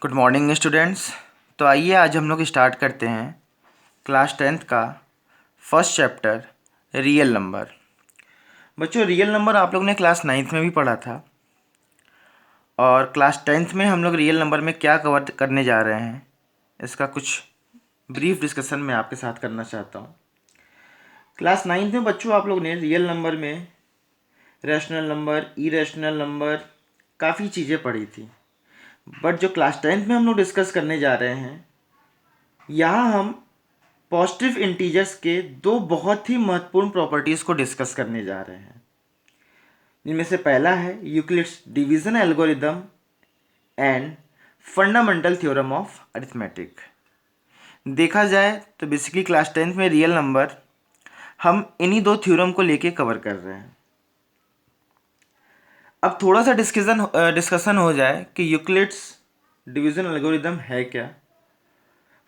Good morning students. तो आइए आज हम लोग स्टार्ट करते हैं क्लास 10th का फर्स्ट चैप्टर रियल नंबर। बच्चों, रियल नंबर आप लोग ने क्लास 9th में भी पढ़ा था और क्लास 10th में हम लोग रियल नंबर में क्या कवर करने जा रहे हैं इसका कुछ ब्रीफ डिस्कशन मैं आपके साथ करना चाहता हूँ। क्लास 9th में बच्चों आप लोग ने रियल नंबर में रैशनल नंबर, इरेशनल नंबर, काफ़ी चीज़ें पढ़ी थी। बट जो क्लास 10th में हम लोग डिस्कस करने जा रहे हैं, यहाँ हम पॉजिटिव इंटीजर्स के दो बहुत ही महत्वपूर्ण प्रॉपर्टीज़ को डिस्कस करने जा रहे हैं, जिनमें से पहला है Euclid's division algorithm and fundamental theorem of arithmetic. देखा जाए तो बेसिकली क्लास 10th में रियल नंबर हम इन्हीं दो थ्योरम को लेके कवर कर रहे हैं। अब थोड़ा सा डिस्कशन हो जाए कि यूक्लिड्स डिवीजन एल्गोरिदम है क्या,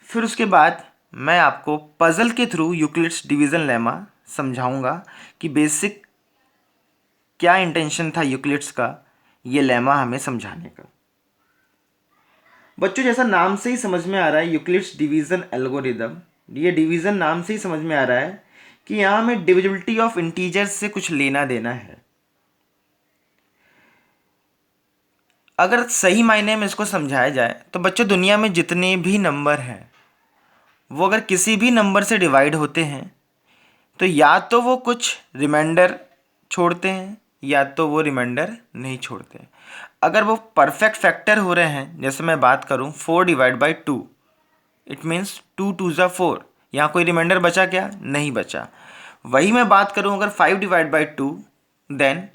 फिर उसके बाद मैं आपको पजल के थ्रू यूक्लिड्स डिवीजन लेमा समझाऊंगा कि बेसिक क्या इंटेंशन था यूक्लिड्स का ये लेमा हमें समझाने का। बच्चों, जैसा नाम से ही समझ में आ रहा है यूक्लिड्स डिवीजन एल्गोरिदम, ये डिवीजन नाम से ही समझ में आ रहा है कि यहाँ हमें डिविजिबिलिटी ऑफ इंटीजर्स से कुछ लेना देना है। अगर सही मायने में इसको समझाया जाए तो बच्चों, दुनिया में जितने भी नंबर हैं वो अगर किसी भी नंबर से डिवाइड होते हैं तो या तो वो कुछ रिमाइंडर छोड़ते हैं या तो वो रिमाइंडर नहीं छोड़ते। अगर वो परफेक्ट फैक्टर हो रहे हैं, जैसे मैं बात करूं 4/2, इट मीन्स 2 2 4, यहाँ कोई रिमाइंडर बचा क्या? नहीं बचा। वही मैं बात करूं अगर 5/2, then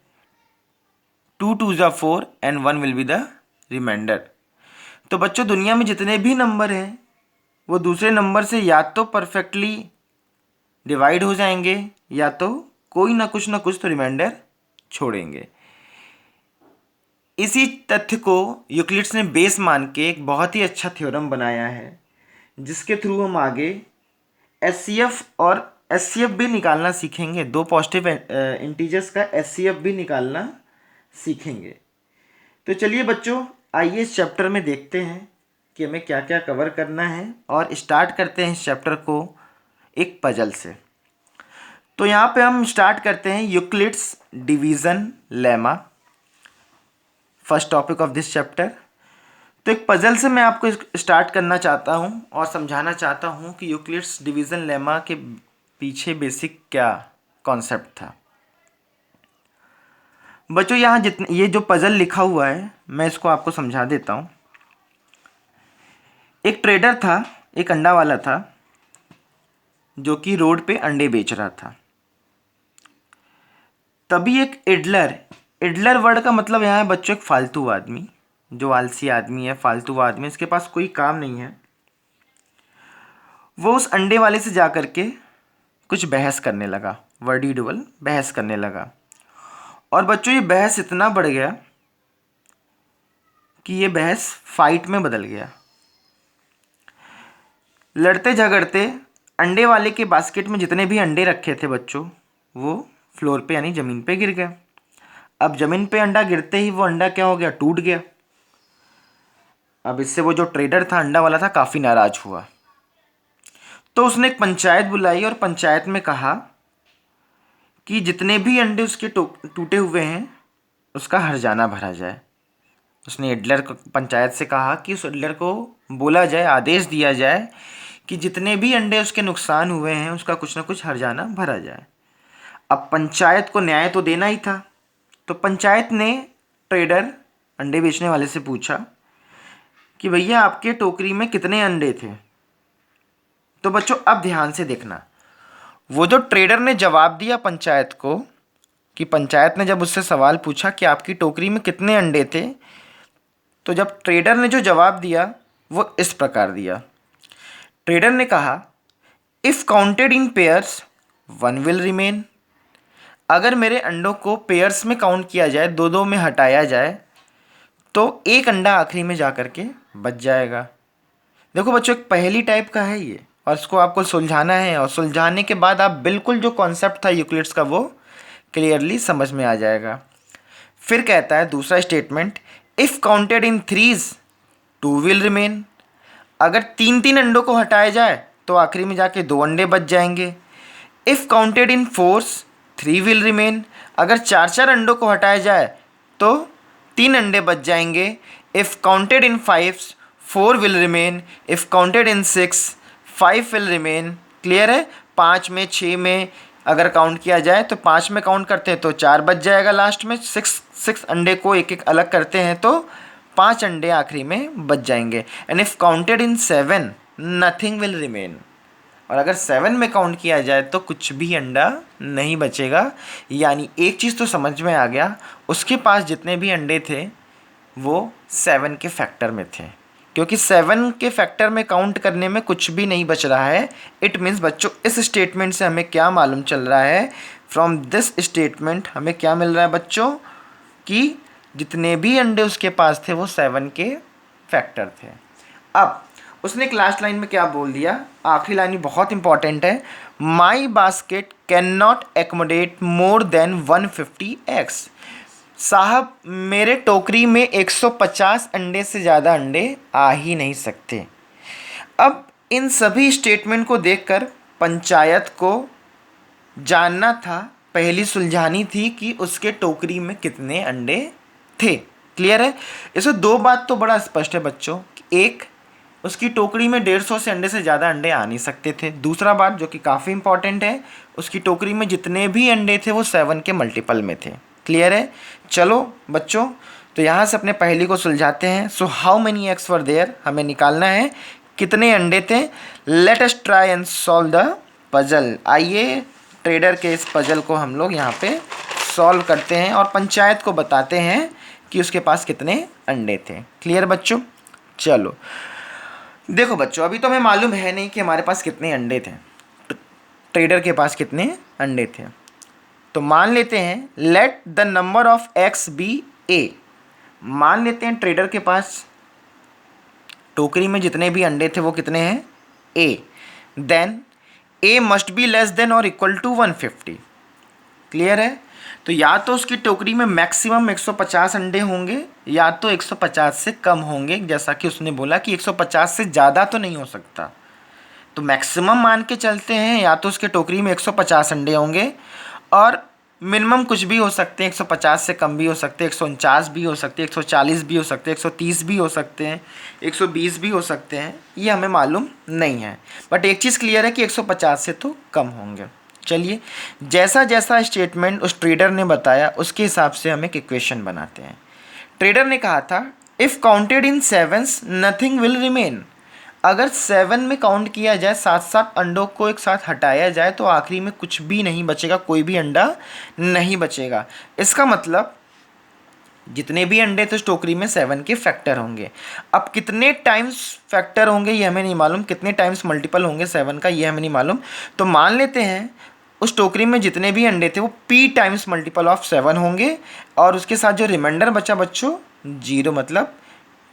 2 2 4 and 1 will be the remainder. तो बच्चों, दुनिया में जितने भी नंबर हैं वो दूसरे नंबर से या तो परफेक्टली डिवाइड हो जाएंगे या तो कोई ना कुछ तो रिमाइंडर छोड़ेंगे। इसी तथ्य को यूक्लिड्स ने बेस मान के एक बहुत ही अच्छा थ्योरम बनाया है, जिसके थ्रू हम आगे एचसीएफ और एचसीएफ भी निकालना सीखेंगे। दो पॉजिटिव इंटीजर्स का एचसीएफ भी निकालना सीखेंगे। तो चलिए बच्चों, आइए इस चैप्टर में देखते हैं कि हमें क्या क्या कवर करना है और स्टार्ट करते हैं इस चैप्टर को एक पजल से। तो यहाँ पे हम स्टार्ट करते हैं Euclid's division lemma, first topic of this chapter. तो एक पजल से मैं आपको स्टार्ट करना चाहता हूँ और समझाना चाहता हूँ कि यूक्लिड्स डिवीजन लेमा के पीछे बेसिक क्या कॉन्सेप्ट था। बच्चों, यहाँ जितने ये जो पजल लिखा हुआ है मैं इसको आपको समझा देता हूँ। एक ट्रेडर था, एक अंडा वाला था, जो कि रोड पे अंडे बेच रहा था। तभी एक इडलर वर्ड का मतलब यहाँ है बच्चों एक फालतू आदमी, जो आलसी आदमी है, फालतू आदमी, इसके पास कोई काम नहीं है। वो उस अंडे वाले से जा कर के कुछ बहस करने लगा, वर्डी डुअल बहस करने लगा। और बच्चों, ये बहस इतना बढ़ गया कि ये बहस फाइट में बदल गया। लड़ते झगड़ते अंडे वाले के बास्केट में जितने भी अंडे रखे थे बच्चों, वो फ्लोर पे यानी ज़मीन पे गिर गए। अब ज़मीन पे अंडा गिरते ही वो अंडा क्या हो गया? टूट गया। अब इससे वो जो ट्रेडर था, अंडा वाला था, काफ़ी नाराज़ हुआ। तो उसने एक पंचायत बुलाई और पंचायत में कहा कि जितने भी अंडे उसके टूटे हुए हैं उसका हर्जाना भरा जाए। उसने इडलर को, पंचायत से कहा कि उस इडलर को बोला जाए, आदेश दिया जाए कि जितने भी अंडे उसके नुकसान हुए हैं उसका कुछ ना कुछ हर्जाना भरा जाए। अब पंचायत को न्याय तो देना ही था, तो पंचायत ने ट्रेडर अंडे बेचने वाले से पूछा कि भैया आपके टोकरी में कितने अंडे थे। तो बच्चों, अब ध्यान से देखना, वो जो ट्रेडर ने जवाब दिया पंचायत को, कि पंचायत ने जब उससे सवाल पूछा कि आपकी टोकरी में कितने अंडे थे, तो जब ट्रेडर ने जो जवाब दिया वो इस प्रकार दिया। ट्रेडर ने कहा, if counted in pairs 1 will remain. अगर मेरे अंडों को पेयर्स में काउंट किया जाए, दो दो में हटाया जाए, तो एक अंडा आखिरी में जा कर के बच जाएगा। देखो बच्चों, एक पहेली टाइप का है ये, और इसको आपको सुलझाना है, और सुलझाने के बाद आप बिल्कुल जो कॉन्सेप्ट था यूक्लिड्स का वो क्लियरली समझ में आ जाएगा। फिर कहता है दूसरा statement, if counted in threes 2 will remain. अगर 3 अंडों को हटाया जाए तो आखिरी में जाके 2 अंडे बच जाएंगे। If counted in force 3 will remain. अगर 4 अंडों को हटाया जाए तो 3 अंडे बच जाएंगे। If counted in 5 4 will remain. If counted in 6 5 will remain. Clear है? 5 में 6 में अगर काउंट किया जाए तो 5 में काउंट करते हैं तो 4 बच जाएगा लास्ट में। 6 अंडे को एक एक अलग करते हैं तो 5 अंडे आखिरी में बच जाएंगे। And if counted in 7 nothing will remain. और अगर 7 में काउंट किया जाए तो कुछ भी अंडा नहीं बचेगा। यानी एक चीज़ तो समझ में आ गया, उसके पास जितने भी अंडे थे वो 7 के फैक्टर में थे, क्योंकि 7 के फैक्टर में काउंट करने में कुछ भी नहीं बच रहा है। इट मीन्स बच्चों इस स्टेटमेंट से हमें क्या मालूम चल रहा है, फ्रॉम दिस स्टेटमेंट हमें क्या मिल रहा है बच्चों, कि जितने भी अंडे उसके पास थे वो 7 के फैक्टर थे। अब उसने एक लास्ट लाइन में क्या बोल दिया, आखिरी लाइन भी बहुत इंपॉर्टेंट है, my basket can not accommodate more than 150 eggs. साहब मेरे टोकरी में 150 अंडे से ज़्यादा अंडे आ ही नहीं सकते। अब इन सभी स्टेटमेंट को देखकर पंचायत को जानना था, पहली सुलझानी थी कि उसके टोकरी में कितने अंडे थे। क्लियर है? इसमें दो बात तो बड़ा स्पष्ट है बच्चों, एक उसकी टोकरी में 150 से अंडे से ज़्यादा अंडे आ नहीं सकते थे। दूसरा बात जो कि काफ़ी इंपॉर्टेंट है, उसकी टोकरी में जितने भी अंडे थे वो 7 के मल्टीपल में थे। क्लियर है? चलो बच्चों, तो यहाँ से अपने पहेली को सुलझाते हैं। So how many eggs were there, हमें निकालना है कितने अंडे थे। Let us try and solve the puzzle. आइए ट्रेडर के इस पजल को हम लोग यहाँ पे सॉल्व करते हैं और पंचायत को बताते हैं कि उसके पास कितने अंडे थे। क्लियर बच्चों? चलो देखो बच्चों, अभी तो हमें मालूम है नहीं कि हमारे पास कितने अंडे थे, ट्रेडर के पास कितने अंडे थे। तो मान लेते हैं let the number of X be A. मान लेते हैं ट्रेडर के पास टोकरी में जितने भी अंडे थे वो कितने हैं, A. Then A must be less than और इक्वल टू 150। क्लियर है? तो या तो उसकी टोकरी में मैक्सिमम 150 अंडे होंगे या तो 150 से कम होंगे, जैसा कि उसने बोला कि 150 से ज़्यादा तो नहीं हो सकता। तो मैक्सिमम मान के चलते हैं, या तो उसके टोकरी में 150 अंडे होंगे और मिनिमम कुछ भी हो सकते हैं, 150 से कम भी हो सकते हैं, 149 भी हो सकते हैं, 140 भी हो सकते हैं, 130 भी हो सकते हैं, 120 भी हो सकते हैं, ये हमें मालूम नहीं है। बट एक चीज़ क्लियर है कि 150 से तो कम होंगे। चलिए जैसा जैसा स्टेटमेंट उस ट्रेडर ने बताया उसके हिसाब से हम एक इक्वेशन बनाते हैं। ट्रेडर ने कहा था if counted in sevens nothing will remain. अगर 7 में काउंट किया जाए, 7 अंडों को एक साथ हटाया जाए तो आखिरी में कुछ भी नहीं बचेगा, कोई भी अंडा नहीं बचेगा। इसका मतलब जितने भी अंडे थे उस टोकरी में 7 के फैक्टर होंगे। अब कितने टाइम्स फैक्टर होंगे ये हमें नहीं मालूम, कितने टाइम्स मल्टीपल होंगे 7 का ये हमें नहीं मालूम। तो मान लेते हैं उस टोकरी में जितने भी अंडे थे वो p टाइम्स मल्टीपल ऑफ 7 होंगे और उसके साथ जो रिमाइंडर बचा बच्चों 0, मतलब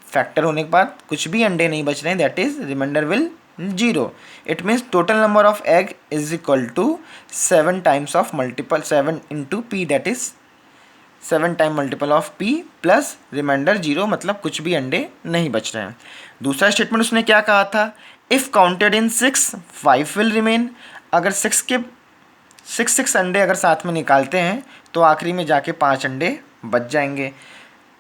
फैक्टर होने के बाद कुछ भी अंडे नहीं बच रहे हैं, that is remainder will 0। It means total number of egg is equal to 7 times of multiple 7 into P, that is 7 time multiple of p plus remainder 0, मतलब कुछ भी अंडे नहीं बच रहे हैं। दूसरा स्टेटमेंट उसने क्या कहा था, if counted in 6 5 will remain. अगर 6 के 6 अंडे अगर साथ में निकालते हैं तो आखिरी में जाके 5 अंडे बच जाएंगे।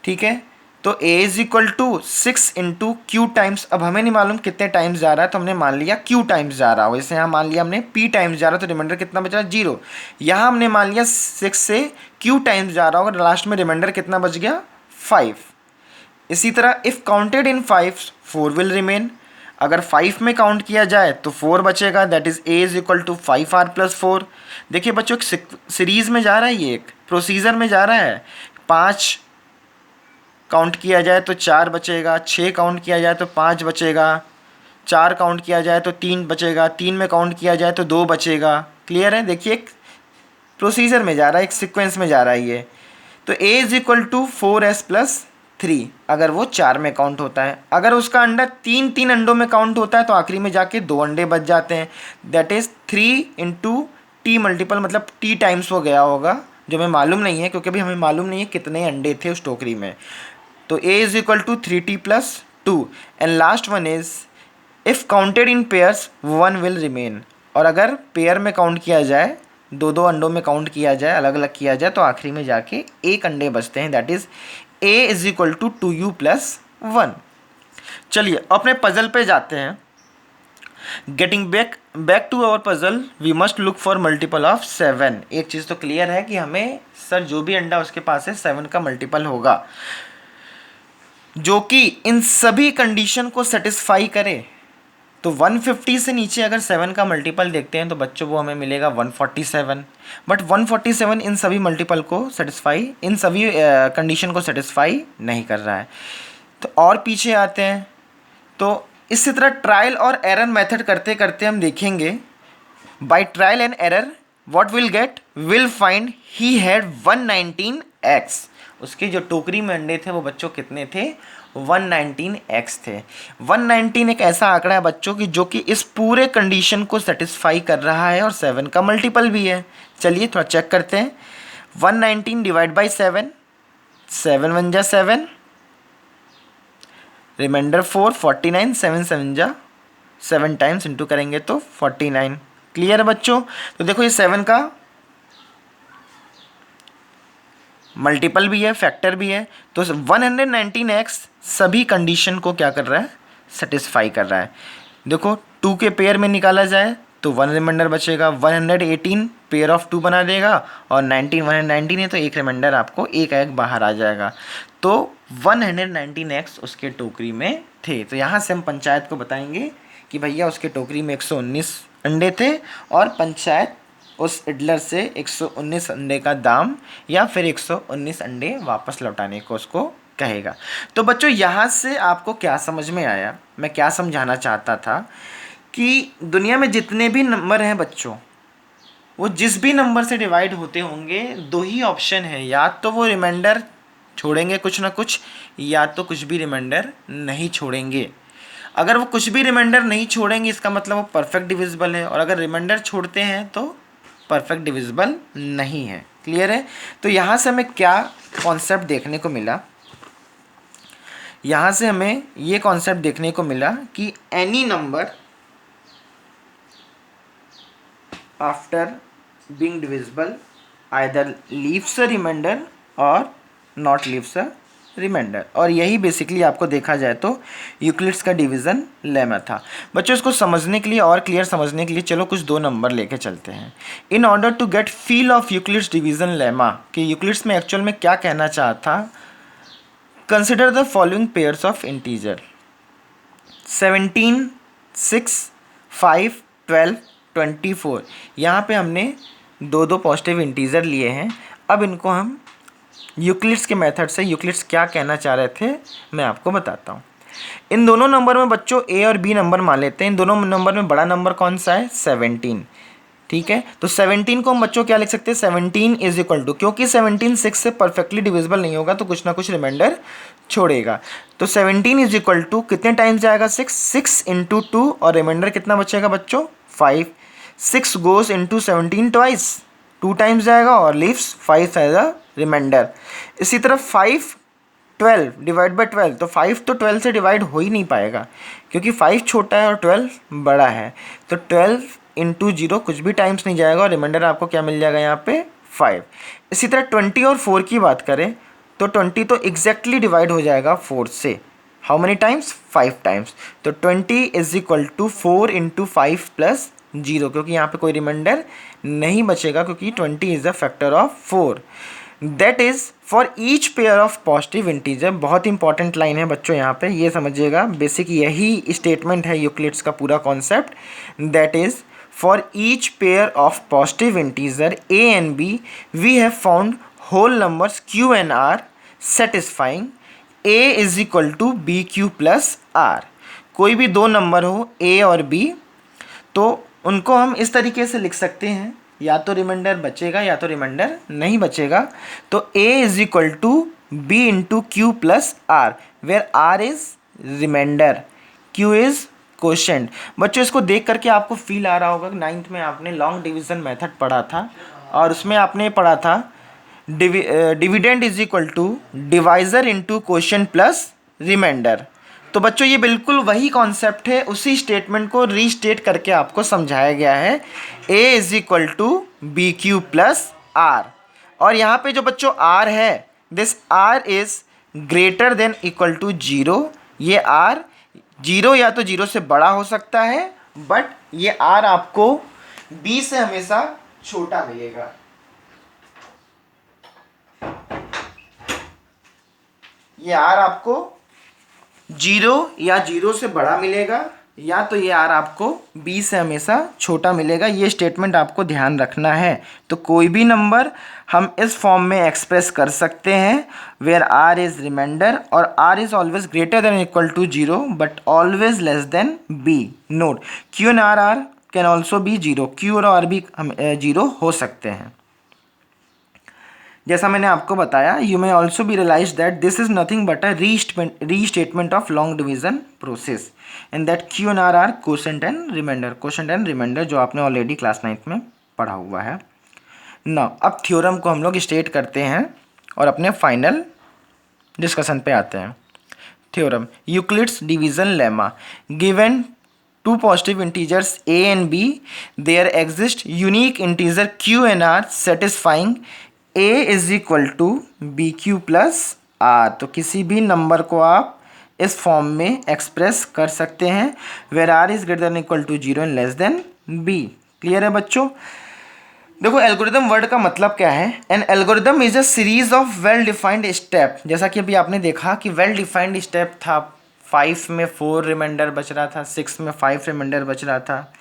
ठीक है, तो a is equal to 6 into Q times. अब हमें नहीं मालूम कितने टाइम्स जा रहा है तो हमने मान लिया q टाइम्स जा रहा है। वैसे यहाँ मान लिया हमने p टाइम्स जा रहा है तो रिमाइंडर कितना बच रहा है 0। यहाँ हमने मान लिया 6 से q टाइम्स जा रहा होगा, लास्ट में रिमाइंडर कितना बच गया 5। इसी तरह if counted in 5 4 will remain. अगर 5 में काउंट किया जाए तो 4 बचेगा, that is a is equal to 5r plus 4। देखिए बच्चों एक सीरीज़ में जा रहा है, ये एक प्रोसीजर में जा रहा है। 5 काउंट किया जाए तो 4 बचेगा, 6 काउंट किया जाए तो 5 बचेगा, 4 काउंट किया जाए तो 3 बचेगा, 3 में काउंट किया जाए तो 2 बचेगा। क्लियर है? देखिए एक प्रोसीजर में जा रहा है, एक सीक्वेंस में जा रहा है ये। तो a is equal to 4s plus 3 अगर वो 4 में काउंट होता है। अगर उसका अंडा 3 अंडों में काउंट होता है तो आखिरी में जाके 2 अंडे बच जाते हैं, that is 3 into T multiple, मतलब t टाइम्स वो गया होगा, जो हमें मालूम नहीं है क्योंकि अभी हमें मालूम नहीं है कितने अंडे थे उस टोकरी में। तो a is equal to 3t plus 2 and last one is if counted in pairs 1 will remain. और अगर पेयर में काउंट किया जाए, दो दो अंडों में काउंट किया जाए, अलग अलग किया जाए, तो आखिरी में जाके एक अंडे बचते हैं, that is a is equal to 2u plus 1। चलिए अपने पजल पे जाते हैं। Getting back to our puzzle we must look for multiple of 7। एक चीज़ तो क्लियर है कि हमें सर जो भी अंडा उसके पास है 7 का मल्टीपल होगा जो कि इन सभी कंडीशन को सेटिस्फाई करे। तो 150 से नीचे अगर 7 का मल्टीपल देखते हैं तो बच्चों वो हमें मिलेगा 147। बट 147 इन सभी मल्टीपल को सेटिस्फाई, इन सभी कंडीशन को सेटिस्फाई नहीं कर रहा है। तो और पीछे आते हैं तो इसी तरह ट्रायल और एरर मेथड करते करते हम देखेंगे by trial and error what will get, will find he had 119x। उसके जो टोकरी में अंडे थे वो बच्चों कितने थे, 119x थे। 119 एक ऐसा आंकड़ा है बच्चों की जो कि इस पूरे कंडीशन को सेटिस्फाई कर रहा है और 7 का मल्टीपल भी है। चलिए थोड़ा चेक करते हैं। 119 डिवाइड बाई 7, 7 वन जा 7, रिमाइंडर 4, 49, 7 7 जा 7 टाइम्स इंटू करेंगे तो 49। क्लियर है बच्चों। तो देखो ये 7 का मल्टीपल भी है, फैक्टर भी है। तो 119x सभी कंडीशन को क्या कर रहा है, सेटिस्फाई कर रहा है। देखो 2 के पेयर में निकाला जाए तो 1 रिमाइंडर बचेगा, 118 पेयर ऑफ 2 बना देगा और 19 119 है तो एक रिमाइंडर आपको एक बाहर आ जाएगा। तो 119x उसके टोकरी में थे। तो यहाँ से हम पंचायत को बताएंगे कि भैया उसके टोकरी में 119 अंडे थे और पंचायत उस इडलर से 119 अंडे का दाम या फिर 119 अंडे वापस लौटाने को उसको कहेगा। तो बच्चों यहाँ से आपको क्या समझ में आया, मैं क्या समझाना चाहता था कि दुनिया में जितने भी नंबर हैं बच्चों, वो जिस भी नंबर से डिवाइड होते होंगे दो ही ऑप्शन है, या तो वो रिमाइंडर छोड़ेंगे कुछ ना कुछ, या तो कुछ भी रिमाइंडर नहीं छोड़ेंगे। अगर वो कुछ भी रिमाइंडर नहीं छोड़ेंगे इसका मतलब वो परफेक्ट डिविजिबल है, और अगर रिमाइंडर छोड़ते हैं तो परफेक्ट डिविजिबल नहीं है। क्लियर है। तो यहाँ से हमें क्या कॉन्सेप्ट देखने को मिला, यहाँ से हमें ये कॉन्सेप्ट देखने को मिला कि any number after being divisible either leaves a remainder और नॉट लीव्स अ रिमाइंडर। और यही बेसिकली आपको देखा जाए तो यूक्लिड्स का डिवीज़न लेमा था। बच्चों इसको समझने के लिए और क्लियर समझने के लिए चलो कुछ दो नंबर लेके चलते हैं। In order to get feel of Euclid's division lemma कि यूक्लिड्स में एक्चुअल में क्या कहना चाहता, consider the following pairs of integer 17, 6, 5, 12, 24। यहाँ पे हमने दो दो पॉजिटिव इंटीजर लिए हैं। अब इनको हम यूक्लिड्स के मेथड से यूक्लिड्स क्या कहना चाह रहे थे मैं आपको बताता हूँ। इन दोनों नंबर में बच्चों ए और बी नंबर मान लेते हैं। इन दोनों नंबर में बड़ा नंबर कौन सा है, 17। ठीक है, तो 17 को हम बच्चों क्या लिख सकते हैं, 17 इज इक्वल टू, क्योंकि 17 6 से परफेक्टली डिविजिबल नहीं होगा तो कुछ ना कुछ रिमाइंडर छोड़ेगा। तो 17 इज इक्वल टू कितने टाइम्स जाएगा, 6 इंटू 2 और रिमाइंडर कितना बचेगा बच्चों 5। 6 गोज इंटू 17 ट्वाइस, 2 टाइम्स जाएगा और लीव्स 5 एज अ रिमाइंडर। इसी तरह 5 12 डिवाइड बाई 12, तो 5 तो 12 से डिवाइड हो ही नहीं पाएगा क्योंकि 5 छोटा है और 12 बड़ा है। तो 12 इंटू 0 कुछ भी टाइम्स नहीं जाएगा और रिमाइंडर आपको क्या मिल जाएगा यहाँ पे 5। इसी तरह 20 और 4 की बात करें तो 20 तो एग्जैक्टली डिवाइड हो जाएगा 4 से। How many times, 5 times. तो 20 is equal to 4 into 5 plus 0, क्योंकि यहाँ पे कोई रिमाइंडर नहीं बचेगा क्योंकि 20 is the factor of 4। That is for each pair of positive integer. बहुत इंपॉर्टेंट लाइन है बच्चों, यहाँ पे ये समझिएगा, बेसिक यही स्टेटमेंट है यूक्लिड्स का पूरा concept. That is for each pair of positive integer A and B we have found whole numbers Q and R satisfying A is equal to B Q plus R. कोई भी दो number हो ए और B तो उनको हम इस तरीके से लिख सकते हैं, या तो रिमाइंडर बचेगा या तो रिमाइंडर नहीं बचेगा। तो a is equal to B into Q plus R, where R is remainder, q is quotient. बच्चों इसको देख करके आपको फील आ रहा होगा कि 9th में आपने लॉन्ग डिवीजन मेथड पढ़ा था और उसमें आपने पढ़ा था dividend is equal to divisor into quotient plus remainder. तो बच्चों ये बिल्कुल वही कॉन्सेप्ट है, उसी स्टेटमेंट को रीस्टेट करके आपको समझाया गया है। a is equal to B Q plus R, और यहाँ पे जो बच्चों r है, this r is greater than equal to 0। ये r 0 या तो 0 से बड़ा हो सकता है, बट ये r आपको b से हमेशा छोटा मिलेगा। ये r आपको 0 या 0 से बड़ा मिलेगा, या तो ये r आपको b से हमेशा छोटा मिलेगा। ये स्टेटमेंट आपको ध्यान रखना है। तो कोई भी नंबर हम इस फॉर्म में एक्सप्रेस कर सकते हैं, वेयर r इज रिमाइंडर और r is always greater than equal to 0 but always less than b। Note, q and r can also be 0, q और r भी 0 हो सकते हैं। जैसा मैंने आपको बताया, you may also be realise that this is nothing but a restatement of long division process, and that Q and R quotient and remainder, जो आपने ऑलरेडी क्लास 9th में पढ़ा हुआ है। नाउ अब थ्योरम को हम लोग स्टेट करते हैं और अपने फाइनल डिस्कशन पे आते हैं। Theorem, Euclid's division lemma, given two positive integers a and b, there exist unique integer q and r satisfying a is equal to B Q plus R. तो किसी भी नंबर को आप इस फॉर्म में एक्सप्रेस कर सकते हैं, where R is greater than equal to 0 and less than B. Clear है बच्चों? देखो, एल्गोरिदम वर्ड का मतलब क्या है? An algorithm is a series of well defined step. जैसा कि अभी आपने देखा कि वेल डिफाइंड स्टेप था, 5 में 4 रिमाइंडर बच रहा था, 6 में 5 रिमाइंडर बच रहा था।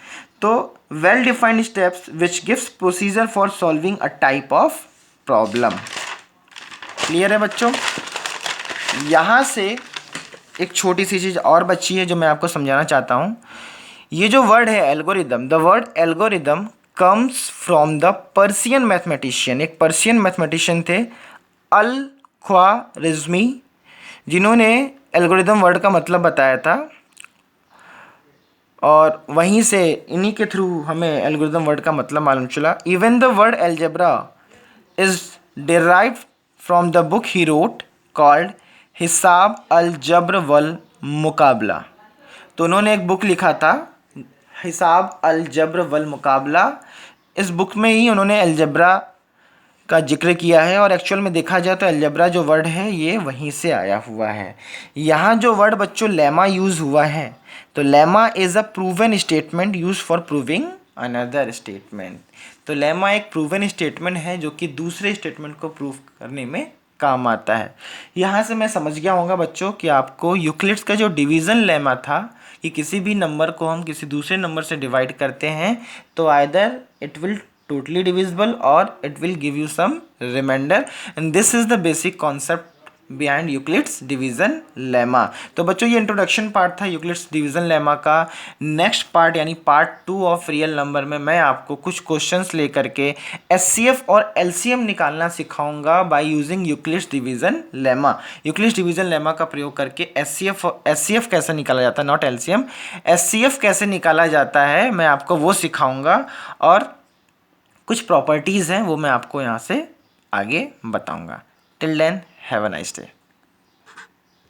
तो well defined steps which gives procedure for solving a type of problem. Clear है बच्चों? यहाँ से एक छोटी सी चीज़ और बची है जो मैं आपको समझाना चाहता हूँ। ये जो वर्ड है algorithm, the word algorithm comes from the Persian mathematician. एक पर्सियन मैथमेटिशियन थे अल ख्वारिज़मी, जिन्होंने एल्गोरिदम वर्ड का मतलब बताया था, और वहीं से इन्हीं के थ्रू हमें एल्गोरिदम वर्ड का मतलब मालूम चला। Even the word algebra is derived from the book he wrote called हिसाब अल जब्र वल मुकाबला। तो उन्होंने एक बुक लिखा था हिसाब अल जब्र वल मुकाबला। इस बुक में ही उन्होंने अलजब्रा का जिक्र किया है, और एक्चुअल में देखा जाए तो अलजब्रा जो वर्ड है ये वहीं से आया हुआ है। यहाँ जो वर्ड बच्चों लेमा यूज़ हुआ है, तो lemma is a proven statement use for proving another statement. तो लेमा एक प्रूवन स्टेटमेंट है जो कि दूसरे स्टेटमेंट को प्रूव करने में काम आता है। यहाँ से मैं समझ गया होगा बच्चों कि आपको यूक्लिड्स का जो डिवीज़न लेमा था कि किसी भी नंबर को हम किसी दूसरे नंबर से डिवाइड करते हैं तो either it will totally divisible or it will give you some remainder, and this is the basic concept behind Euclid's division lemma। तो बच्चों ये इंट्रोडक्शन पार्ट था यूक्लिड्स डिवीजन लेमा का। नेक्स्ट पार्ट यानी पार्ट 2 ऑफ रियल नंबर में मैं आपको कुछ क्वेश्चंस लेकर के एचसीएफ और एलसीएम निकालना सिखाऊंगा by using Euclid's division lemma. Euclid's division lemma का प्रयोग करके एचसीएफ कैसे निकाला जाता है, नॉट एलसीएम, एचसीएफ कैसे निकाला जाता है मैं आपको वो सिखाऊंगा, और कुछ प्रॉपर्टीज़ हैं वो मैं आपको यहाँ से आगे बताऊंगा। Till then have a nice day.